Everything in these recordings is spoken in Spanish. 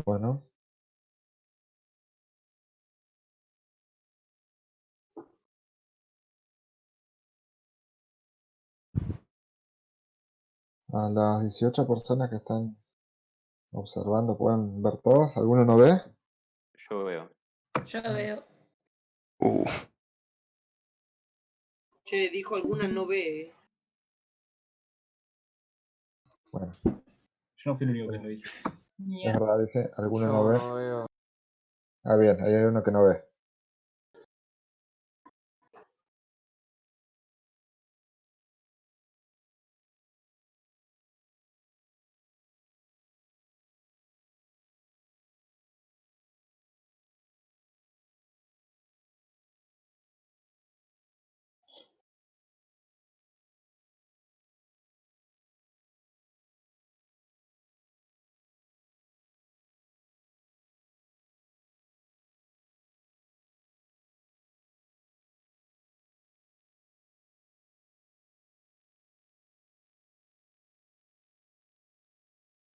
Bueno. A las 18 personas que están observando, ¿pueden ver todos? ¿Alguno no ve? Yo veo. Yo veo. Che, dijo alguna no ve. Bueno, Yo no fui el único que lo dije. es verdad, dije, alguno Yo no ve. no veo. Ah, bien, ahí hay uno que no ve.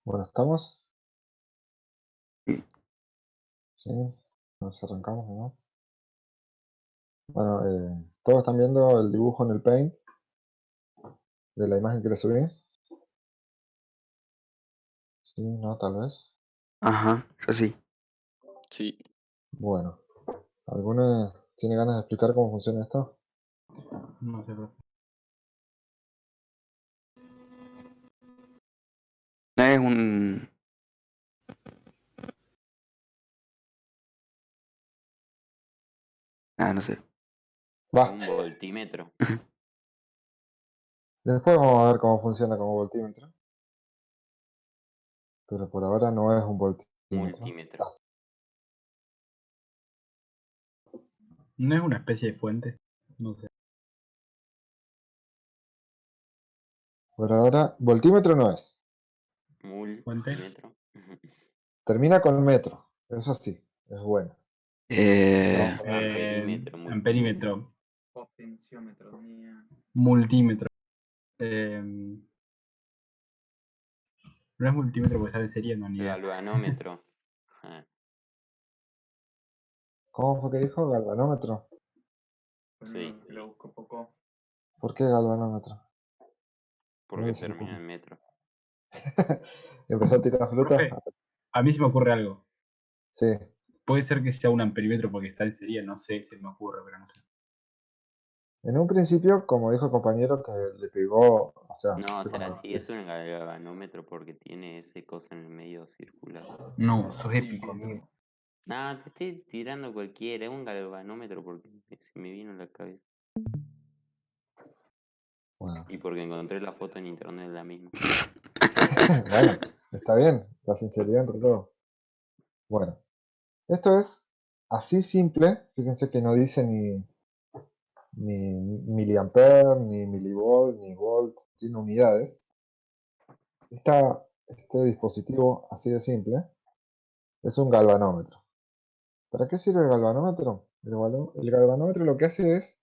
Bueno, ¿estamos? Sí, nos arrancamos, ¿no? Bueno, ¿todos están viendo el dibujo en el Paint de la imagen que les subí? Sí, no, tal vez. Ajá, yo sí. Sí. Bueno, ¿alguno tiene ganas de explicar cómo funciona esto? No sé, profe. No es un... Ah, no sé. Va, Un voltímetro. después vamos a ver cómo funciona como voltímetro. Pero por ahora no es un voltímetro. Multímetro. ¿No es una especie de fuente? No sé. Por ahora, voltímetro no es. Multímetro. Termina con metro. Eso sí, es bueno. Eh... Amperímetro, Amperímetro. Potenciómetro. Multímetro. No es multímetro porque sale en serie, no, ni idea. Galvanómetro. Ah, ¿Cómo fue que dijo? Galvanómetro. sí, Lo busco poco. ¿Por qué galvanómetro? porque se le termina ocurre? en metro. Empezó a tirar fruta. Profe, a mí se me ocurre algo. Sí. Puede ser que sea un amperímetro porque está en serie, no sé, se me ocurre, pero no sé. En un principio, como dijo el compañero, que le pegó, o sea, No, ¿viste será cuando así, es un galvanómetro porque tiene ese coso en el medio circular. No, sos épico, amigo. Nada, te estoy tirando cualquiera, es un galvanómetro porque se me vino a la cabeza. Bueno. Y porque encontré la foto en internet de la misma. Bueno, está bien, la sinceridad entre todo. Bueno, esto es así simple, fíjense que no dice ni miliampere, ni milivolt, ni volt, tiene unidades. Este dispositivo así de simple es un galvanómetro. ¿Para qué sirve el galvanómetro? El galvanómetro lo que hace es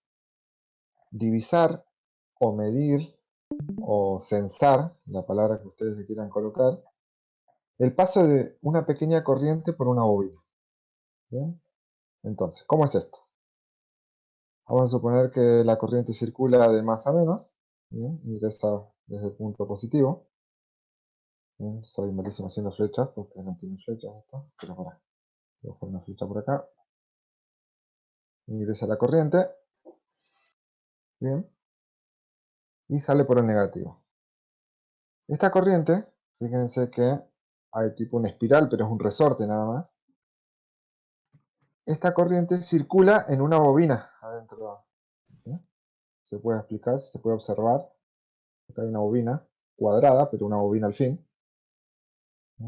divisar o medir o censar, la palabra que ustedes le quieran colocar, el paso de una pequeña corriente por una bobina. ¿Bien? Entonces, ¿cómo es esto? Vamos a suponer que la corriente circula de más a menos, ¿bien? Ingresa desde el punto positivo. ¿Bien? Soy malísimo haciendo flechas porque no tiene flechas esto, pero para, voy a poner una flecha por acá. Ingresa la corriente, bien, y sale por el negativo. Esta corriente, fíjense que hay tipo una espiral, pero es un resorte nada más. Esta corriente circula en una bobina adentro. ¿Sí? Se puede explicar, se puede observar. Acá hay una bobina cuadrada, pero una bobina al fin. ¿Sí?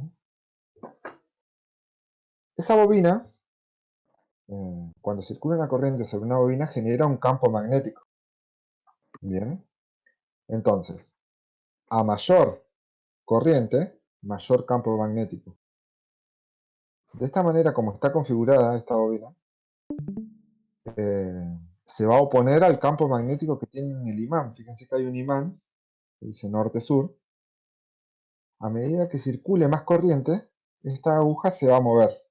Esa bobina, cuando circula una corriente sobre una bobina, genera un campo magnético. Bien. Entonces, a mayor corriente, mayor campo magnético. De esta manera, como está configurada esta bobina, se va a oponer al campo magnético que tiene el imán. Fíjense que hay un imán que dice norte-sur. A medida que circule más corriente, esta aguja se va a mover.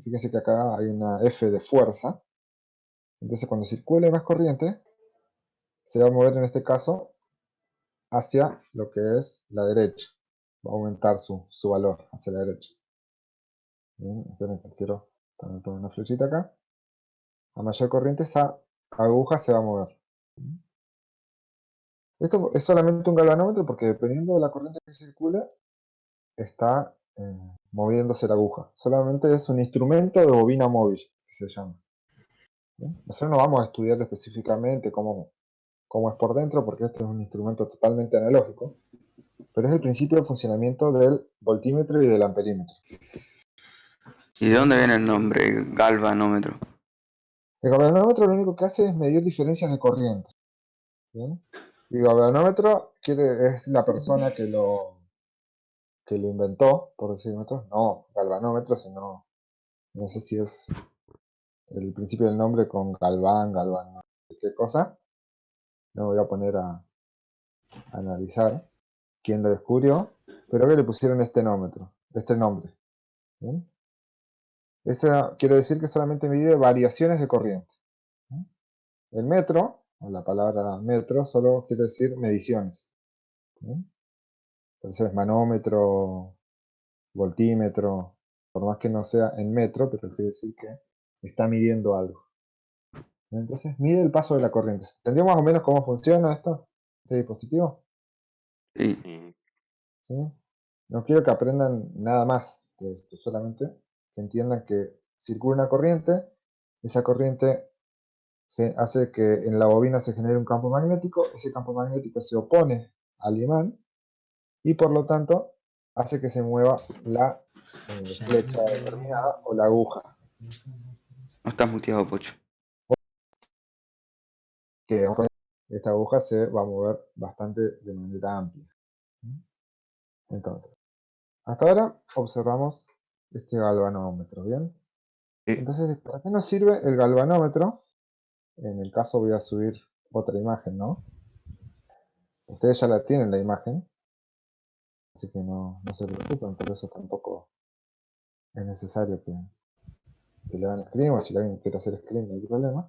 Fíjense que acá hay una F de fuerza. Entonces cuando circule más corriente, se va a mover en este caso hacia lo que es la derecha. Va a aumentar su valor hacia la derecha. Bien, esperen que quiero también poner una flechita acá. A mayor corriente, esa aguja se va a mover. Esto es solamente un galvanómetro porque dependiendo de la corriente que circule, está moviéndose la aguja. Solamente es un instrumento de bobina móvil, que se llama. ¿Bien? Nosotros no vamos a estudiar específicamente cómo es por dentro, porque este es un instrumento totalmente analógico, pero es el principio de funcionamiento del voltímetro y del amperímetro. ¿Y de dónde viene el nombre galvanómetro? El galvanómetro lo único que hace es medir diferencias de corriente. ¿Bien? Y galvanómetro es la persona que lo inventó, por decirlo, no galvanómetro, sino, no sé si es el principio del nombre con galván, no sé qué cosa. No me voy a poner a analizar quién lo descubrió, pero que le pusieron este nombre. ¿Bien? Eso quiere decir que solamente mide variaciones de corriente. El metro, o la palabra metro, solo quiere decir mediciones. ¿Bien? Entonces, manómetro, voltímetro, por más que no sea en metro, pero quiere decir que está midiendo algo. Entonces, mide el paso de la corriente. ¿Entendió más o menos cómo funciona este dispositivo? Sí. Sí. ¿Sí? No quiero que aprendan nada más de esto, solamente que entiendan que circula una corriente, esa corriente hace que en la bobina se genere un campo magnético, ese campo magnético se opone al imán y por lo tanto hace que se mueva la flecha determinada o la aguja, No estás muteado, Pocho. que esta aguja se va a mover bastante de manera amplia. Entonces, hasta ahora observamos este galvanómetro, ¿bien? Sí. Entonces, ¿para qué nos sirve el galvanómetro? En el caso voy a subir otra imagen, ¿no? Ustedes ya la tienen la imagen, así que no se preocupen, por eso tampoco es necesario que le hagan screen, o si alguien quiere hacer screen no hay problema.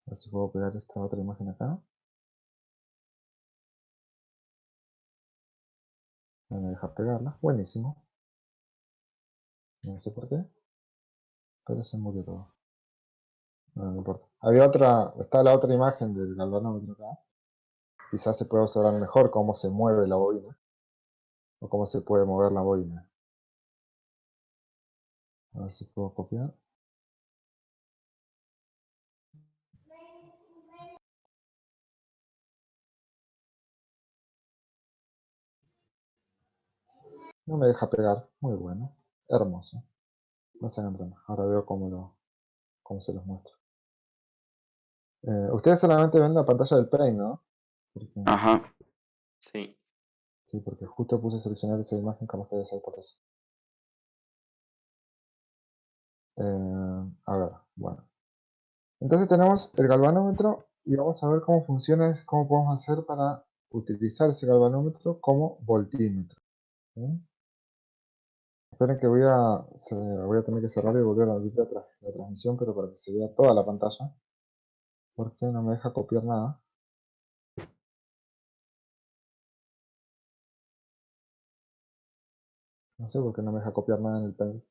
A ver si puedo pegar esta otra imagen acá. No me deja pegarla, buenísimo. No sé por qué, pero se murió todo. No importa. Está la otra imagen del galvanómetro acá. Quizás se pueda observar mejor cómo se mueve la bobina. O cómo se puede mover la bobina. A ver si puedo copiar. No me deja pegar. Muy bueno. Hermoso. No se hagan drama. Ahora veo cómo se los muestro. Ustedes solamente ven la pantalla del Paint, ¿no? Ajá. Sí. Sí, porque justo puse seleccionar esa imagen, capaz que debe ser por eso. A ver, bueno. Entonces tenemos el galvanómetro y vamos a ver cómo funciona, cómo podemos hacer para utilizar ese galvanómetro como voltímetro. ¿Sí? Esperen que voy a tener que cerrar y volver a abrir la transmisión, pero para que se vea toda la pantalla, porque no me deja copiar nada. No sé por qué no me deja copiar nada en el Paint.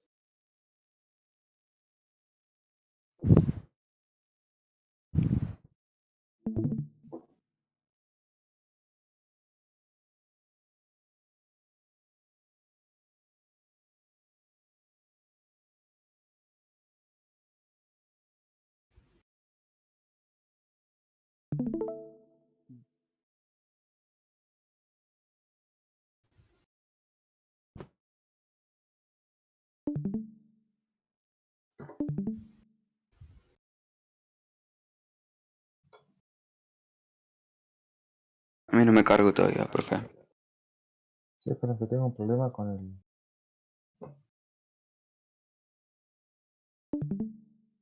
A mí no me cargo todavía, profe. Sí, esperen que tengo un problema con el...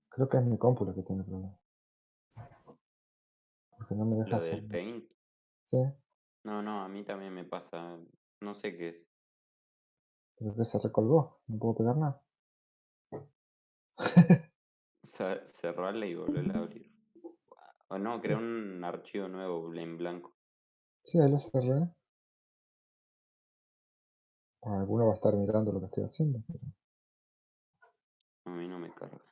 Creo que es mi compu la que tiene problema. Porque no me deja Lo hacer... del Paint. Sí. No, a mí también me pasa. No sé qué es. Creo que se recolgó. No puedo pegar nada. Cerrarla y volverla a abrir. O no, crea un archivo nuevo en blanco. Sí, ahí lo cerré. Alguno va a estar mirando lo que estoy haciendo. Pero... A mí no me carga.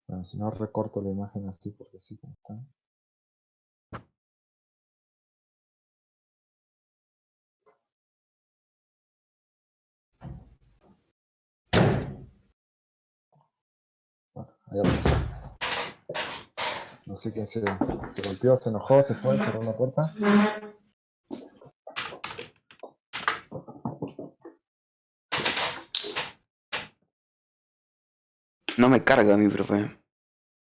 Bueno, si no, recorto la imagen así porque sí como está. Bueno, ahí apareció. No sé quién se golpeó, se enojó, se fue, cerró la puerta. No me carga mi profe.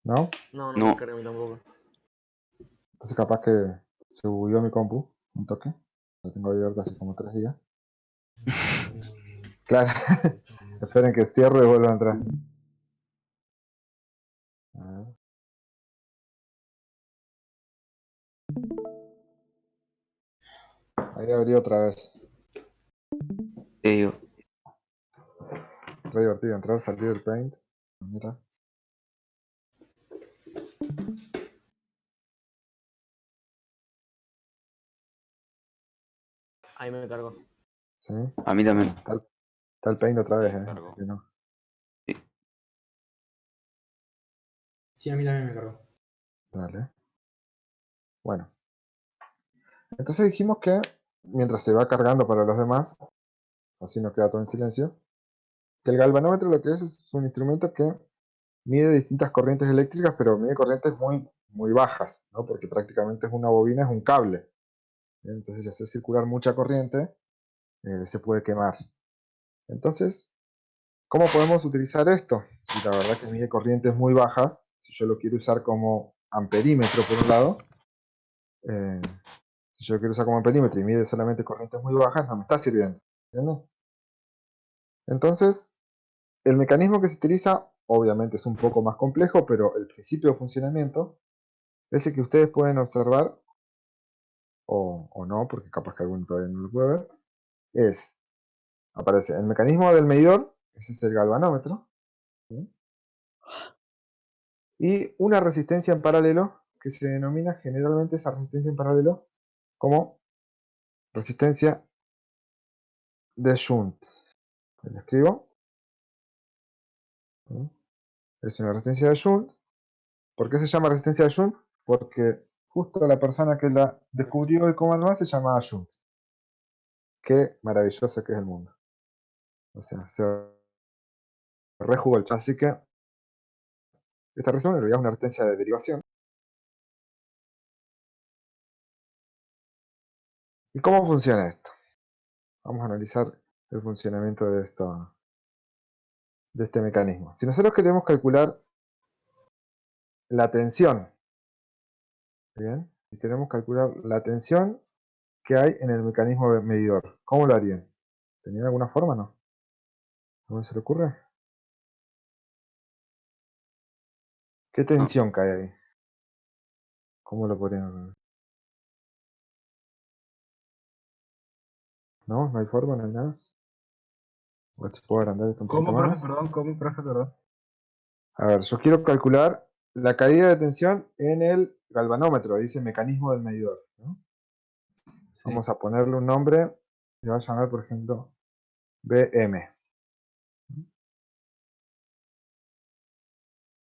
¿No? No, no No. me carga a mí tampoco. Entonces capaz que se bugueó mi compu. Un toque. La tengo abierta hace como 3 días. Claro. Esperen que cierre y vuelva a entrar. A ver. Ahí abrí otra vez. Te digo. Re divertido entrar, salir del paint. Mira. Ahí me cargo. ¿Sí? A mí también. Está el paint otra vez, Sí, cargó. así que no. Sí, a mí también me cargó. Dale. Bueno. Entonces dijimos que mientras se va cargando para los demás, así no queda todo en silencio, que el galvanómetro lo que es un instrumento que mide distintas corrientes eléctricas, pero mide corrientes muy bajas, ¿no? Porque prácticamente es una bobina, es un cable. ¿Bien? Entonces, si hace circular mucha corriente, se puede quemar. Entonces, ¿cómo podemos utilizar esto? Si la verdad que mide corrientes muy bajas, si yo lo quiero usar como amperímetro por un lado, eh, si yo lo quiero usar como amperímetro y mide solamente corrientes muy bajas, no me está sirviendo. ¿Entiendes? Entonces, el mecanismo que se utiliza, obviamente es un poco más complejo, pero el principio de funcionamiento es el que ustedes pueden observar, o no, porque capaz que alguno todavía no lo puede ver, aparece el mecanismo del medidor, ese es el galvanómetro, ¿sí? Y una resistencia en paralelo, que se denomina generalmente esa resistencia en paralelo como resistencia de Shunt. ¿Lo escribo? ¿Sí? Es una resistencia de Shunt. ¿Por qué se llama resistencia de Shunt? Porque justo la persona que la descubrió y cómo armar se llamaba Shunt. Qué maravilloso que es el mundo. O sea, se rejugó el chat. Así que esta reacción en realidad es una resistencia de derivación. ¿Y cómo funciona esto? Vamos a analizar el funcionamiento de este mecanismo. Si nosotros queremos calcular la tensión, ¿bien? Si queremos calcular la tensión que hay en el mecanismo medidor, ¿cómo lo harían? ¿Tenían alguna forma, no? ¿Cómo se le ocurre? ¿Qué tensión cae ahí? ¿Cómo lo podrían? ¿No? ¿No hay forma? ¿No hay nada? A ver si puedo agrandar esto un poquito ¿Cómo, profe? más. Perdón, ¿cómo, profe? Perdón. A ver, yo quiero calcular la caída de tensión en el galvanómetro, dice mecanismo del medidor, ¿no? Sí. Vamos a ponerle un nombre, se va a llamar, por ejemplo, BM.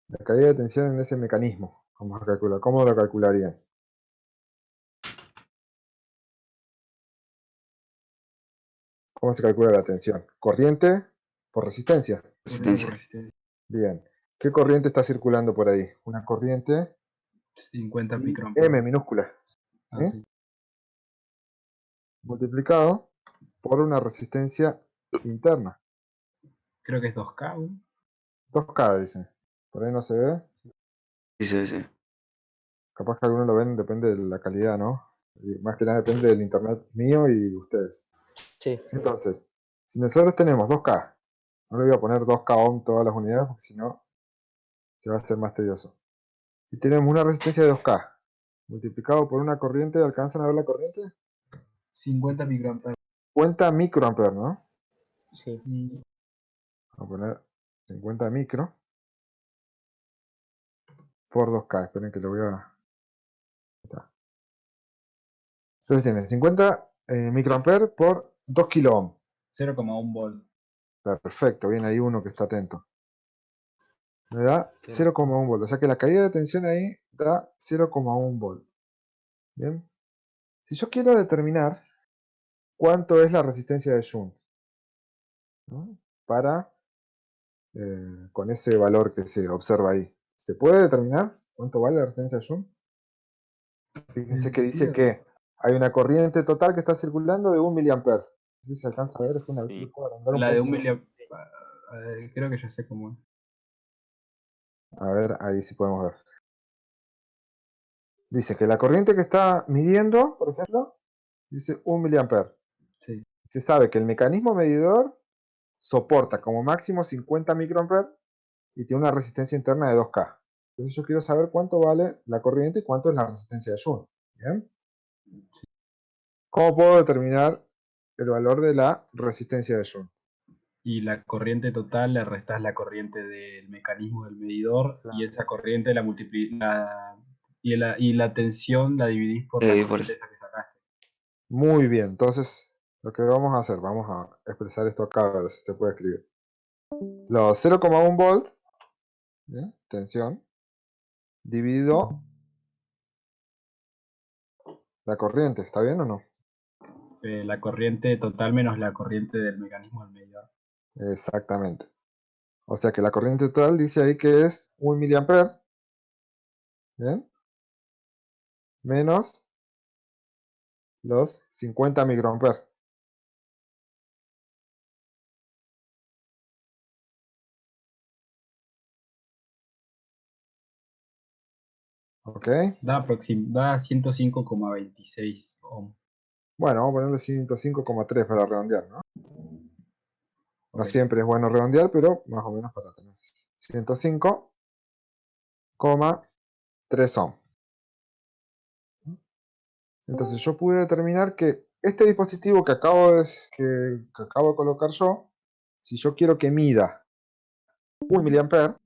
La caída de tensión en ese mecanismo. Vamos a calcular. ¿Cómo lo calcularían? ¿Cómo se calcula la tensión? Corriente por resistencia. Corriente por Resistencia. resistencia. Bien. ¿Qué corriente está circulando por ahí? Una corriente 50 y micron. M minúscula. Ah, ¿Sí? sí. Multiplicado por una resistencia interna. Creo que es 2K. ¿No? 2K dice. Por ahí no se ve. Sí, sí. Capaz que algunos lo ven, depende de la calidad, ¿no? Y más que nada depende del internet mío y de ustedes. Sí. Entonces, si nosotros tenemos 2K, no le voy a poner 2K ohm todas las unidades porque si no se va a hacer más tedioso. Y tenemos una resistencia de 2K. multiplicado por una corriente, ¿alcanzan a ver la corriente? 50 microamperes. 50 microamperes, ¿no? Sí. Y Vamos a poner 50 micro por 2K. Esperen que lo voy a... Ahí está. Entonces tiene 50 microamperes por 2 kilo ohm. 0,1 volt. Perfecto, bien ahí uno que está atento. Me da 0,1 volt. O sea que la caída de tensión ahí da 0,1 volt. Bien. Si yo quiero determinar cuánto es la resistencia de Shunt, ¿no? Para con ese valor que se observa ahí. ¿Se puede determinar cuánto vale la resistencia de Shunt? Fíjense que dice que hay una corriente total que está circulando de 1 miliamper. No sé si se alcanza a ver, es una vez Sí. lo puedo agrandar un La de poco. 1 miliamperes. Creo que ya sé cómo es. A ver, ahí sí podemos ver. Dice que la corriente que está midiendo, por ejemplo, dice 1 miliamper. Sí. Se sabe que el mecanismo medidor soporta como máximo 50 microamperes y tiene una resistencia interna de 2K. Entonces yo quiero saber cuánto vale la corriente y cuánto es la resistencia de Shunt. ¿Bien? ¿Cómo puedo determinar el valor de la resistencia de Shunt? Y la corriente total le restás la corriente del mecanismo del medidor Claro. y esa corriente y la tensión la dividís por la por corriente esa que sacaste. Muy bien, entonces lo que vamos a hacer, vamos a expresar esto acá, a ver si se puede escribir. Los 0,1 volt, ¿bien? Tensión, dividido la corriente, ¿está bien o no? La corriente total menos la corriente del mecanismo del medidor. Exactamente. O sea que la corriente total dice ahí que es 1 miliamper, ¿bien? Menos los 50 microamper. ¿Ok? Da 105,26 ohm. Bueno, vamos a ponerle 105,3 para redondear, ¿no? No Ok. siempre es bueno redondear, pero más o menos para tener 105,3 ohm. Entonces yo pude determinar que este dispositivo que acabo de colocar yo, si yo quiero que mida 1 miliamper,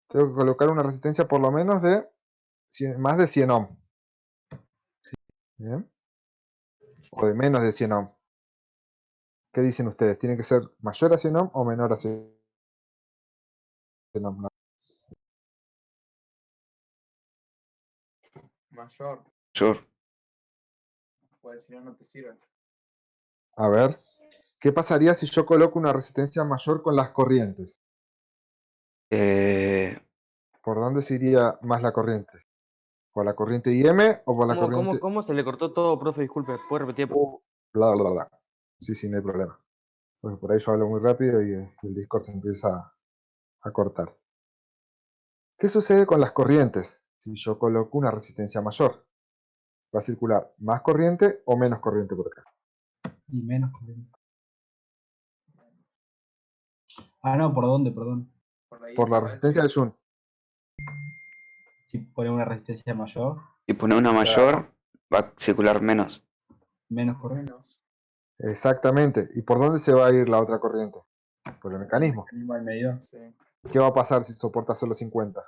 tengo que colocar una resistencia por lo menos de más de 100 ohm. ¿Bien? O de menos de 100 ohm. ¿Qué dicen ustedes? ¿Tiene que ser mayor a 100 ohm o menor a 100 ohm? Mayor, Mayor. pues si no, no te sirve. A ver, ¿qué pasaría si yo coloco una resistencia mayor con las corrientes? ¿Por dónde se iría más la corriente? ¿Por la corriente IM o por la corriente ¿Cómo se le cortó todo, profe? Disculpe, ¿puede repetir? U? Bla, bla, bla. Sí, sí, no hay problema. Porque por ahí yo hablo muy rápido y el Discord se empieza a cortar. ¿Qué sucede con las corrientes? Si yo coloco una resistencia mayor, ¿va a circular más corriente o menos corriente por acá? Y menos corriente. Ah, no, ¿por dónde? Perdón. Por la resistencia de Shunt. Si pone una resistencia mayor, Y poner una mayor, va a circular menos. menos corriente. Menos. Exactamente. ¿Y por dónde se va a ir la otra corriente? Por el El mecanismo. mecanismo del medidor. Sí, ¿Qué va a pasar si soporta solo 50?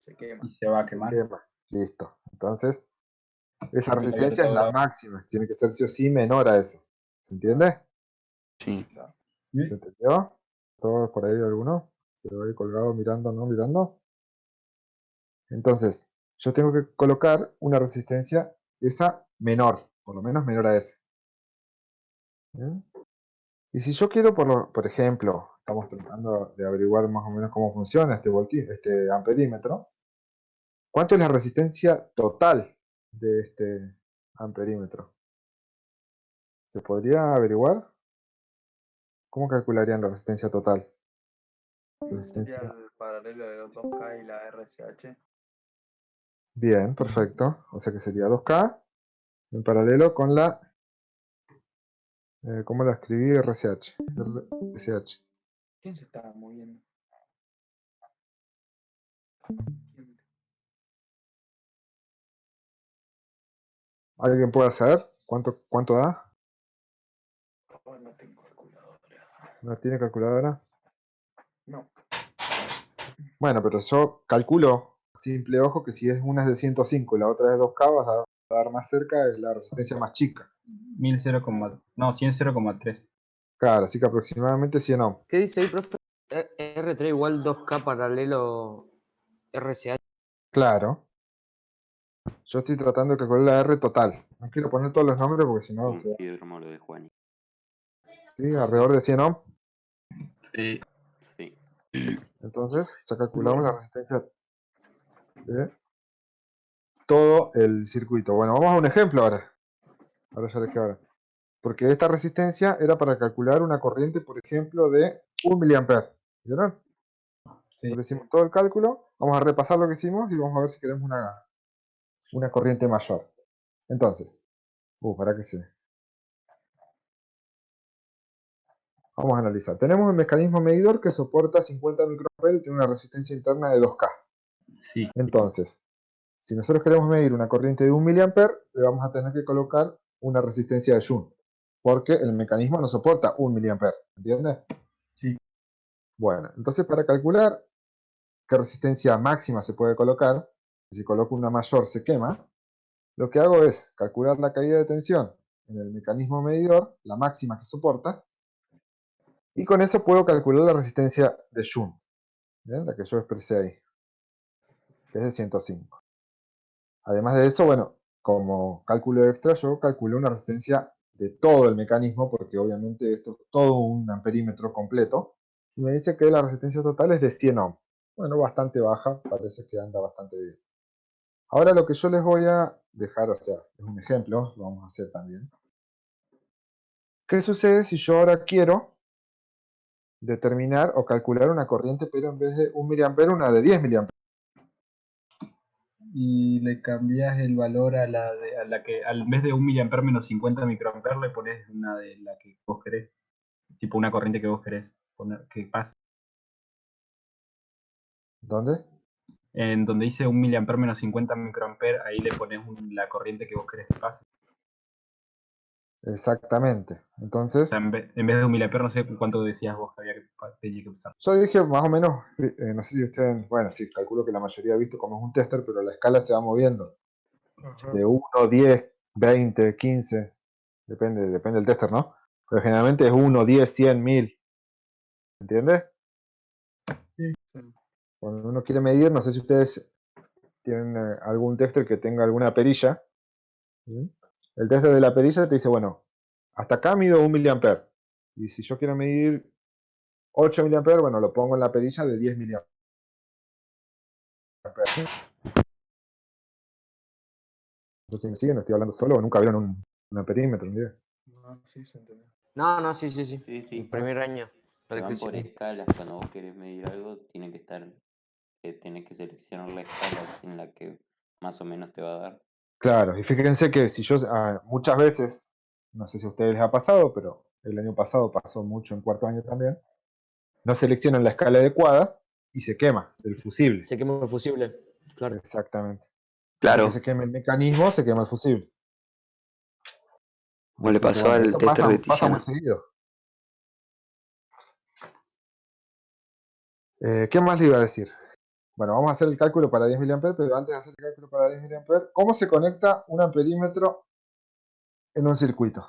se quema. Y se va a Se quemar. quema. Listo. Entonces, esa Tiene que haber resistencia es todo la la- máxima. Tiene que ser sí o sí menor a eso. ¿Se entiende? Sí. ¿Se entendió? ¿Todo por ahí alguno? ¿Quedó ahí colgado mirando, no mirando? Entonces, yo tengo que colocar una resistencia, esa menor, por lo menos menor a esa. ¿Bien? Y si yo quiero, por ejemplo, estamos tratando de averiguar más o menos cómo funciona este amperímetro. ¿Cuánto es la resistencia total de este amperímetro? ¿Se podría averiguar? ¿Cómo calcularían la resistencia total? Sería Resistencia. el paralelo de los 2K y la RSH. Bien, perfecto. O sea que sería 2K en paralelo con la... ¿cómo la escribí? RSH. RSH. ¿Quién se estaba moviendo? ¿Quién? ¿Alguien puede saber cuánto da? Oh, no tengo calculadora. ¿No tiene calculadora? No. Bueno, pero yo calculo, simple ojo, que si es una es de 105 y la otra es de 2K, vas a dar más cerca, es la resistencia más chica. 1000 no, 100 0,3. Claro, así que aproximadamente 100 ohm. ¿Qué dice ahí, profe? R3 igual 2K paralelo RCH. Claro. Yo estoy tratando de calcular la R total. No quiero poner todos los nombres porque si no, Confirmo lo de Juan. ¿sí? Alrededor de 100 ohm. Sí. Sí. Entonces, ya calculamos la resistencia de todo el circuito. Bueno, vamos a un ejemplo ahora. Ahora ya les queda ahora. Porque esta resistencia era para calcular una corriente, por ejemplo, de 1 miliampere. ¿Vieron? Sí. Entonces hicimos todo el cálculo. Vamos a repasar lo que hicimos y vamos a ver si queremos una corriente mayor. Entonces, para que se. Vamos a analizar. Tenemos un mecanismo medidor que soporta 50 microamperes y tiene una resistencia interna de 2K. Sí. Entonces, si nosotros queremos medir una corriente de 1 miliampere, le vamos a tener que colocar una resistencia de Joule. Porque el mecanismo no soporta 1 miliampere. ¿Entiendes? Sí. Bueno, entonces para calcular qué resistencia máxima se puede colocar, si coloco una mayor se quema, lo que hago es calcular la caída de tensión en el mecanismo medidor, la máxima que soporta, y con eso puedo calcular la resistencia de Joule, ¿bien? La que yo expresé ahí, que es de 105. Además de eso, bueno, como cálculo extra, yo calculé una resistencia de todo el mecanismo, porque obviamente esto es todo un amperímetro completo, y me dice que la resistencia total es de 100 ohm. Bueno, bastante baja, parece que anda bastante bien. Ahora lo que yo les voy a dejar, o sea, es un ejemplo, lo vamos a hacer también. ¿Qué sucede si yo ahora quiero determinar o calcular una corriente, pero en vez de 1 miliampere, una de 10 miliamperes? Y le cambias el valor a la que, al vez de 1 miliampere menos 50 microamperes, le pones una de la que vos querés. Tipo una corriente que vos querés poner, que pase. ¿Dónde? En donde dice 1 miliampere menos 50 microamperes, ahí le pones la corriente que vos querés que pase. Exactamente. O Entonces, sea, en vez de 1 miliampere, no sé cuánto decías vos que tenía que usar. yo dije más o menos, no sé si ustedes, bueno, sí, calculo que la mayoría ha visto cómo es un tester, pero la escala se va moviendo. De 1, 10, 20, 15, depende del tester, ¿no? Pero generalmente es 1, 10, 100, 1000. ¿Entiendes? Sí. Cuando uno quiere medir, no sé si ustedes tienen algún tester que tenga alguna perilla. ¿Sí? El tester de la perilla te dice, bueno, hasta acá mido 1 miliampere. Y si yo quiero medir 8 miliamperes, bueno, lo pongo en la perilla de 10 miliamperes. No sé si me siguen, no estoy hablando solo, o nunca vieron un amperímetro, ni idea. No, sí se entendió. No, sí. Sí, sí. El primer año. Se van por electricidad. escalas. Cuando vos querés medir algo, tiene que estar, tenés que seleccionar la escala en la que más o menos te va a dar. Claro, y fíjense que si yo, muchas veces, no sé si a ustedes les ha pasado, pero el año pasado pasó mucho en cuarto año también, no seleccionan la escala adecuada y se quema el fusible. Se quema el fusible. Claro. Exactamente. Claro, Que se queme el mecanismo, se quema el fusible. como le Así que pasó bueno, al eso tester de pasa muy Tiziano. seguido. ¿Qué más le iba a decir? Bueno, vamos a hacer el cálculo para 10 mA, pero antes de hacer el cálculo para 10 mA, ¿cómo se conecta un amperímetro en un circuito?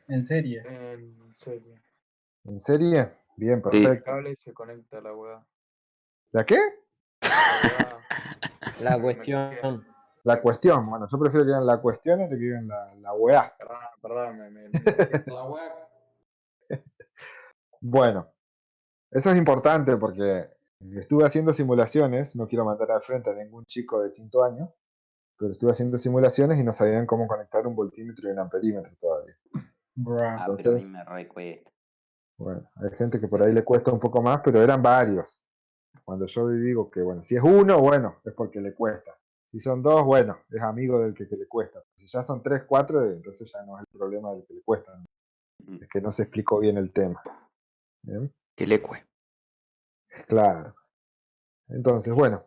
En serie. En serio. ¿En serie? Bien, Sí. perfecto. Cable y se conecta a la weá. ¿La qué? La weá. La Me cuestión. equivoqué. La cuestión. Bueno, yo prefiero que digan la cuestión antes que digan la weá. Perdón, me equivoqué. La web. Bueno, eso es importante porque estuve haciendo simulaciones, no quiero mandar al frente a ningún chico de quinto año, pero estuve haciendo simulaciones y no sabían cómo conectar un voltímetro y un amperímetro todavía. Bruh. Ah, pero a mí Entonces, me recuesta. bueno, hay gente que por ahí le cuesta un poco más, pero eran varios. Cuando yo digo que, bueno, si es uno, bueno, es porque le cuesta. Si son dos, bueno, es amigo del que le cuesta. Si ya son tres, cuatro, entonces ya no es el problema del que le cuesta. Es que no se explicó bien el tema. ¿Bien? El ecue. Claro. Entonces, bueno.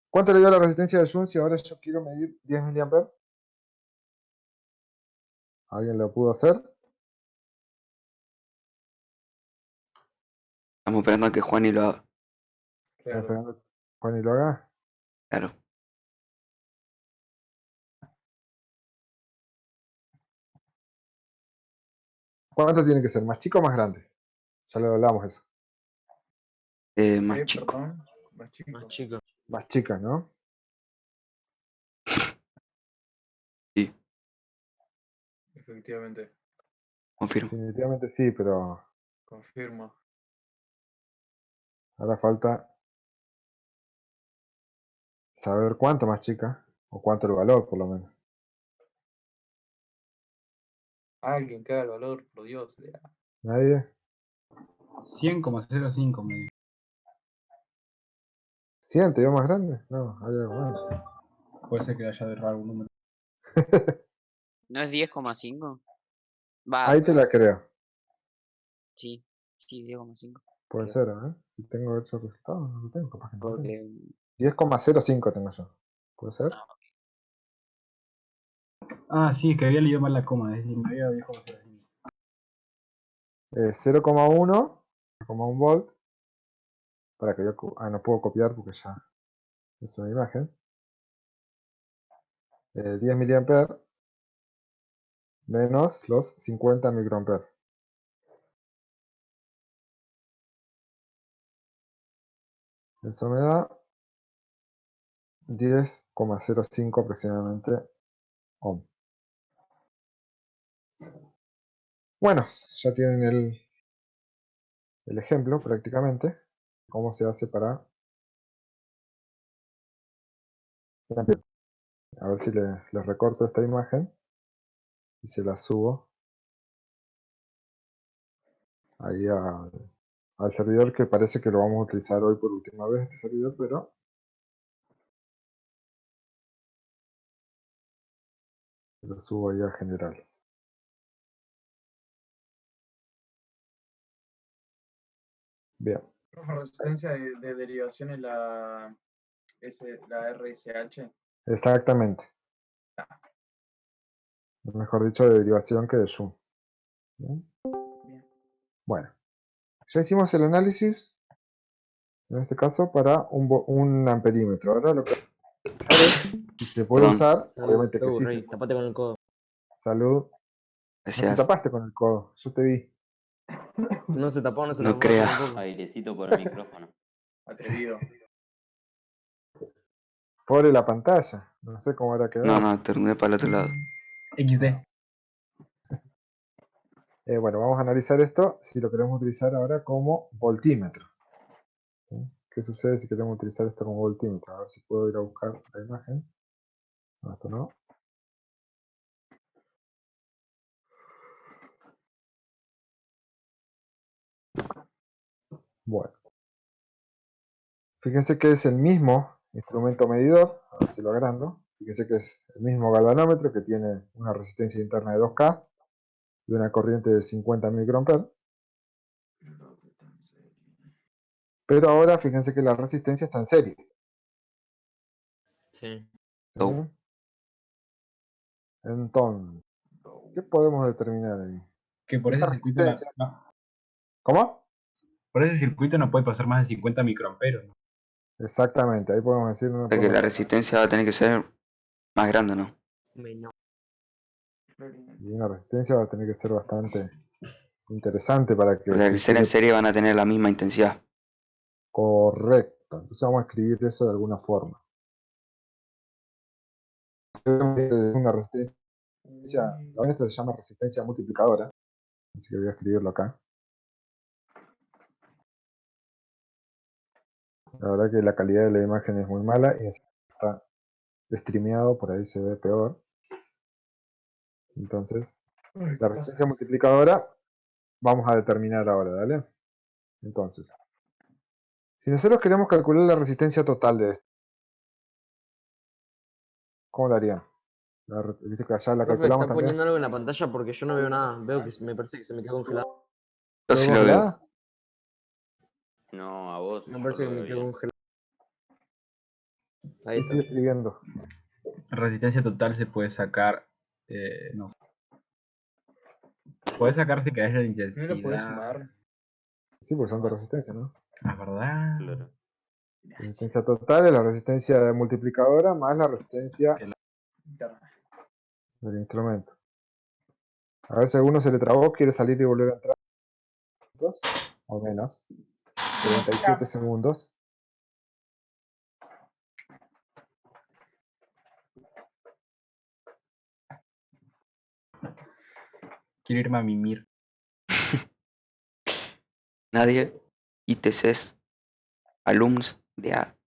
¿Cuánto le dio la resistencia de Joule si ahora yo quiero medir 10 mA? ¿Alguien lo pudo hacer? Estamos esperando a que Juani lo haga. ¿Están Claro. esperando que Juan y lo haga? Claro. ¿Cuánto tiene que ser? ¿Más chico o más grande? Ya lo hablamos eso. Más chico. Perdón. Más chico. Más chico. Más chica, ¿no? Sí, Efectivamente. confirmo. Definitivamente sí, pero Confirmo. ahora falta saber cuánto más chica, o cuánto el valor, por lo menos. Alguien que haga el valor, por Dios. ¿Nadie? 100,05 me dio. ¿100 te dio más grande? No, hay algo más. Puede ser que haya errado algún número. ¿No es 10,5? Va, Ahí te la creo. sí, 10,5. Puede Creo. ser, ¿eh? Si tengo esos resultados, no lo tengo, capaz que no lo tengo. Porque 10,05 tengo yo. ¿Puede ser? Ah, sí, es que había leído mal la coma. Me había dicho 0,05. 0,1 volt. Para que yo. No puedo copiar porque ya es una imagen. 10 mA menos los 50 microamperes. Eso me da 10,05 aproximadamente ohm. Bueno, ya tienen el ejemplo prácticamente. Cómo se hace para. A ver si les recorto esta imagen y se la subo ahí al servidor, que parece que lo vamos a utilizar hoy por última vez, este servidor, pero lo subo ahí a general. Bien, Resistencia de derivación en la RSH. exactamente. Mejor dicho, de derivación que de zoom. ¿Bien? Bien. Bueno, ya hicimos el análisis, en este caso, para un amperímetro. Ahora lo que vamos a hacer es si se puede Perdón. usar, Salud, obviamente que sí. Rey, tapate con el codo. Salud. No te Gracias. tapaste con el codo, yo te vi. No se tapó, no se No tapó crea. tampoco. Airecito por el micrófono. Atrevido. Pobre la pantalla, no sé cómo habrá quedado. No, terminé para el otro lado. XD. Bueno, vamos a analizar esto si lo queremos utilizar ahora como voltímetro. ¿Sí? ¿Qué sucede si queremos utilizar esto como voltímetro? A ver si puedo ir a buscar la imagen. No, esto no. Bueno. Fíjense que es el mismo instrumento medidor. A ver si lo agrando. Fíjense que es el mismo galvanómetro que tiene una resistencia interna de 2K y una corriente de 50 microamperes. Pero ahora fíjense que la resistencia está en serie. Sí. Oh. ¿Sí? Entonces, ¿qué podemos determinar ahí? Que por Esa ese circuito no, resistencia. ¿Cómo? por ese circuito no puede pasar más de 50 microamperes, ¿no? Exactamente, ahí podemos decir. No O sea que podemos la decir- resistencia va a tener que ser más grande, ¿no? Menor. Y una resistencia va a tener que ser bastante interesante para que Porque al ser en circule serie van a tener la misma intensidad. correcto. Entonces vamos a escribir eso de alguna forma. Una resistencia, esta se llama resistencia multiplicadora, así que voy a escribirlo acá. La verdad que la calidad de la imagen es muy mala y está streameado, por ahí se ve peor. Entonces, la resistencia multiplicadora vamos a determinar ahora, ¿vale? Entonces, si nosotros queremos calcular la resistencia total de esto, ¿cómo lo harían? Viste que allá la Profe, calculamos está también. poniendo algo en la pantalla porque yo no veo nada. Veo que me parece que se me quedó congelado. Yo ¿Todo sí lo veo. congelada? No, a vos. Me yo parece lo que me veo quedó bien. congelado. Sí, Ahí estoy está. escribiendo. Resistencia total se puede sacar, no sé, Puedes sacar si querés la ¿No lo podés intensidad. sumar? Sí, porque son de resistencia, ¿no? Ah, ¿verdad? Claro. Resistencia total es la resistencia multiplicadora más la resistencia Interna. del instrumento. A ver si a alguno se le trabó, quiere salir y volver a entrar. ¿Dos? O menos. 37 segundos. Quiero irme a mimir. Nadie. ITCs. Alums de A.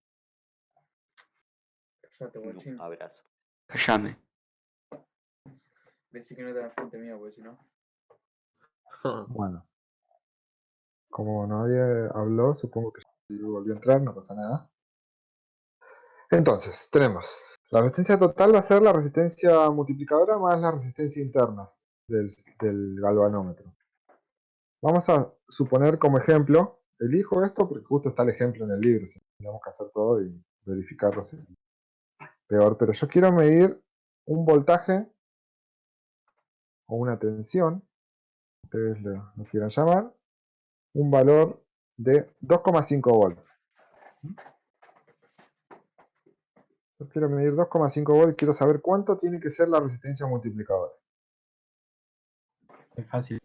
Cállate, guachín. Un abrazo. Callame. Decí que no te das frente mío, porque si no. Bueno. Como nadie habló, supongo que volvió a entrar, no pasa nada. Entonces, tenemos. La resistencia total va a ser la resistencia multiplicadora más la resistencia interna del galvanómetro. Vamos a suponer como ejemplo, elijo esto porque justo está el ejemplo en el libro, si tenemos que hacer todo y verificarlo si es peor, pero yo quiero medir un voltaje o una tensión, ustedes lo quieran llamar, un valor de 2,5 volts. Yo quiero medir 2,5 volts y quiero saber cuánto tiene que ser la resistencia multiplicadora. Es fácil.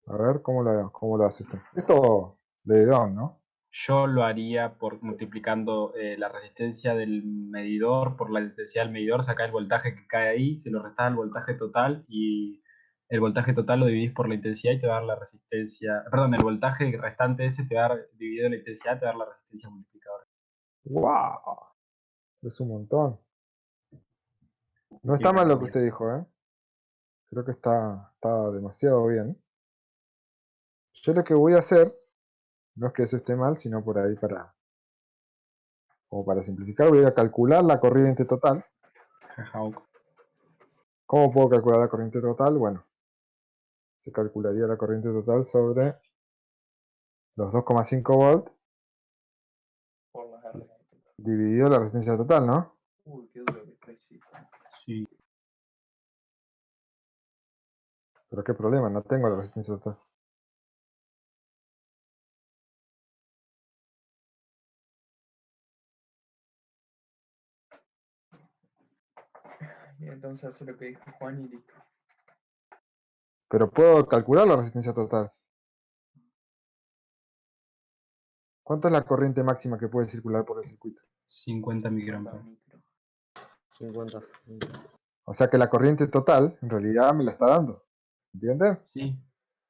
A ver, ¿cómo lo hace usted? Esto de Don, ¿no? Yo lo haría por multiplicando la resistencia del medidor por la intensidad del medidor, sacar el voltaje que cae ahí, se lo restás al voltaje total y el voltaje total lo dividís por la intensidad y te va a dar la resistencia, perdón, el voltaje restante ese te va a dar, dividido la intensidad, te va a dar la resistencia multiplicadora. ¡Wow! Es un montón. No Y está mal lo que rápido. usted dijo, ¿eh? Creo que está demasiado bien. Yo lo que voy a hacer, no es que eso esté mal, sino por ahí como para simplificar, voy a calcular la corriente total. Jajauk. ¿Cómo puedo calcular la corriente total? Bueno, se calcularía la corriente total sobre los 2,5 volts Por las R. dividido la resistencia total, ¿no? Uy, qué duro que estoy, sí. Sí. Pero qué problema, no tengo la resistencia total. Y entonces hace lo que dijo Juan y listo. Pero puedo calcular la resistencia total. ¿Cuánto es la corriente máxima que puede circular por el circuito? 50 microamperes. Micro. 50. O sea que la corriente total, en realidad, me la está dando. ¿Entienden? Sí,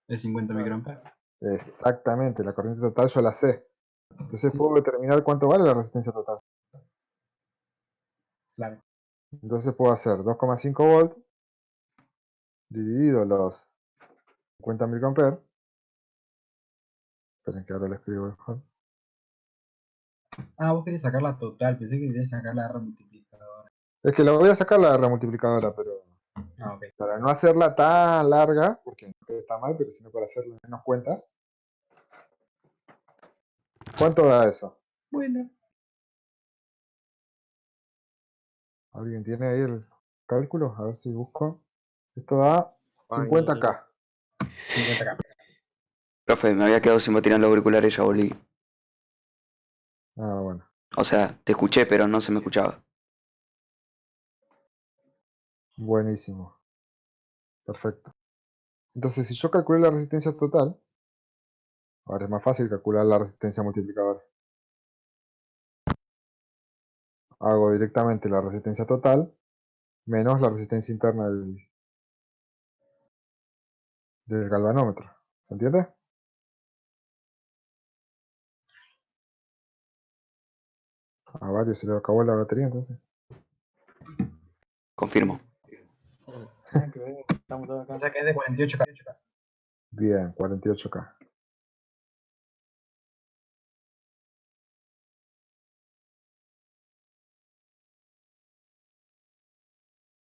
es 50 microamperes. Exactamente, la corriente total yo la sé. Entonces Sí. puedo determinar cuánto vale la resistencia total. Claro. Entonces puedo hacer 2,5 volts dividido los 50 microamperes. Esperen que ahora lo escribo mejor. Ah, vos querés sacar la total, pensé que querías sacar la R multiplicadora. Es que la voy a sacar la remultiplicadora, pero Ah, ok. para no hacerla tan larga, porque no está mal, pero sino para hacerle menos cuentas. ¿Cuánto da eso? Bueno. ¿Alguien tiene ahí el cálculo? A ver si busco. Esto da 50K. 50K. Profe, me había quedado sin batería en los auriculares y ya volví. Ah, bueno. O sea, te escuché, pero no se me escuchaba. Buenísimo. Perfecto. Entonces, si yo calculo la resistencia total, ahora es más fácil calcular la resistencia multiplicadora. Hago directamente la resistencia total menos la resistencia interna del galvanómetro. ¿Se entiende? A varios se le acabó la batería entonces. Confirmo. Nada que ver, estamos todos acá. O sea que es de 48K. Bien, 48K.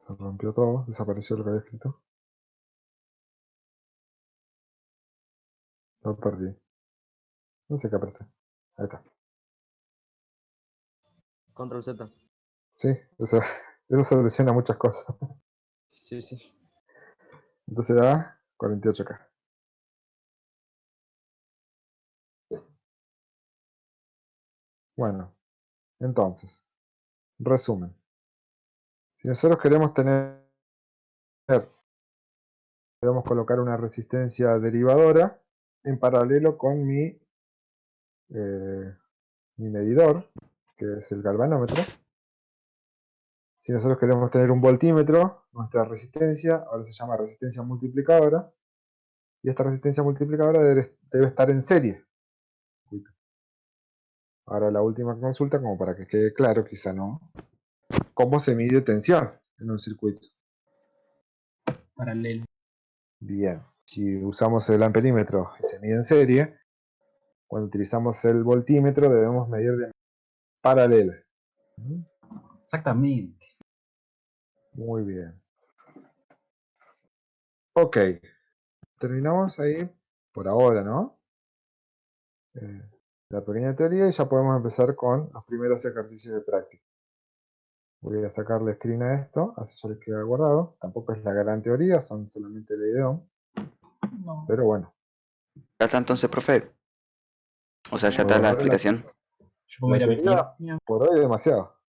Se rompió todo, desapareció lo que había escrito. Lo perdí. No sé qué apreté. Ahí está. Control Z. Sí, eso soluciona muchas cosas. Sí, sí. Entonces da 48K. Bueno, entonces, resumen. Si nosotros queremos debemos colocar una resistencia derivadora en paralelo con mi medidor, que es el galvanómetro. Si nosotros queremos tener un voltímetro, nuestra resistencia ahora se llama resistencia multiplicadora, y esta resistencia multiplicadora debe estar en serie. Ahora la última consulta, como para que quede claro, quizá no, ¿cómo se mide tensión en un circuito? Paralelo. Bien, si usamos el amperímetro y se mide en serie, cuando utilizamos el voltímetro debemos medir de paralela. Exactamente. Muy bien. Ok, terminamos ahí por ahora, ¿no? La pequeña teoría, y ya podemos empezar con los primeros ejercicios de práctica. Voy a sacarle screen a esto, así ya les queda guardado. Tampoco es la gran teoría, son solamente el IDEOM. No. Pero bueno. Ya está entonces, profe. O sea, ya Por está la hoy explicación. Yo me voy a ir a mi teoría, tía. por hoy demasiado.